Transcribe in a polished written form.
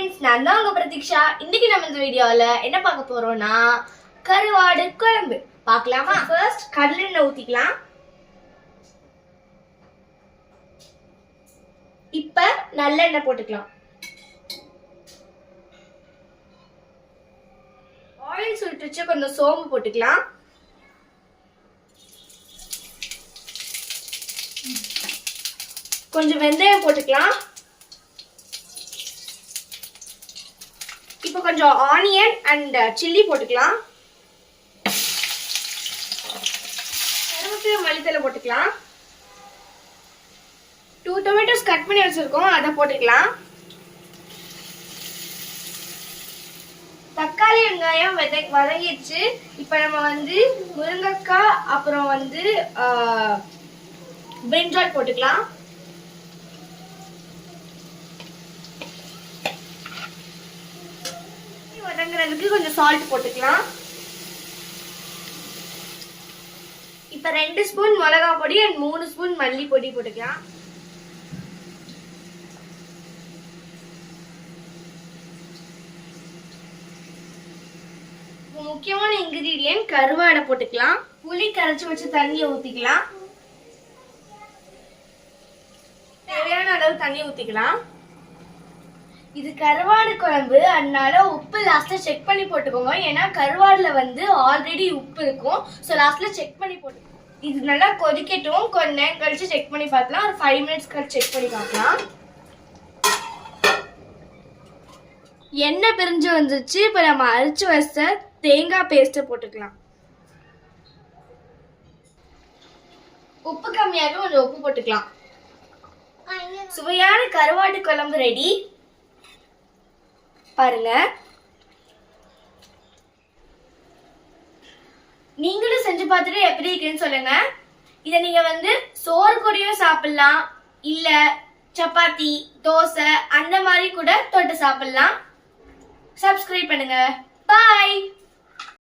friends, நான் தான் உங்க பிரதீக்ஷா. இன்னைக்கு நம்ம இந்த வீடியோல என்ன பார்க்க போறோம்னா கருவாடு குழம்பு பார்க்கலாமா? ஃபர்ஸ்ட் கடலெண்ணெய் ஊத்திக்கலாம். இப்ப நல்லெண்ணெய் போட்டுக்கலாம். ஆயில் சுட்டுச்சு, கொஞ்சம் சோம்பு போட்டுக்கலாம். கொஞ்சம் வெந்தயம் போட்டுக்கலாம். இப்போ கொஞ்சம் ஆனியன் அண்ட் சில்லி போட்டுக்கலாம். கருவேப்பிலை மல்லித்தலை போட்டுக்கலாம். 2 டொமேட்டோஸ் கட் பண்ணி வச்சிருக்கோம், அதை போட்டுக்கலாம். தக்காளி வெங்காயம் வதங்கிடுச்சு. இப்போ நம்ம முருங்கைக்காய் அப்புறம் பிரிஞ்சால் போட்டுக்கலாம். வதங்குறதுக்கு கொஞ்சம் சால்ட் போட்டுக்கலாம். இப்ப 2 ஸ்பூன் மிளகாய் பொடி அண்ட் 3 ஸ்பூன் மல்லி பொடி போட்டுக்கலாம். முக்கியமான இன்கிரீடியன்ட் கருவாடை போட்டுக்கலாம். புளி கரைச்சு வச்சு தண்ணியை ஊத்திக்கலாம். தேவையான அளவு தண்ணி ஊத்திக்கலாம். இது கருவாடு குழம்பு, அதனால உப்பு லாஸ்ட்ல செக் பண்ணி போட்டுக்கோங்க. ஏன்னா கருவாடுல ஆல்ரெடி உப்பு இருக்கும். ஸோ லாஸ்ட்ல செக் பண்ணி போட்டுக்கோங்க. இது நல்லா கொதிக்கட்டும். கொஞ்ச நேரம் கழிச்சு செக் பண்ணி பார்க்கலாம். ஒரு 5 மினிட்ஸ் கழிச்சு செக் பண்ணி பார்க்கலாம். எண்ணெய் பிரிஞ்சு வந்துருச்சு. இப்போ நம்ம அரைச்சு வச்ச தேங்காய் பேஸ்ட்டை போட்டுக்கலாம். உப்பு கம்மியாக கொஞ்சம் உப்பு போட்டுக்கலாம். சுவையான கருவாடு குழம்பு ரெடி. பாருங்க, நீங்களும் செஞ்சு பார்த்துட்டு எப்படி இருக்குன்னு சொல்லுங்க. இதை நீங்க சோறு கூடயும் சாப்பிடலாம், இல்ல சப்பாத்தி, தோசை அந்த மாதிரி கூட தொட்டு சாப்பிடலாம். சப்ஸ்கிரைப் பண்ணுங்க. பாய்.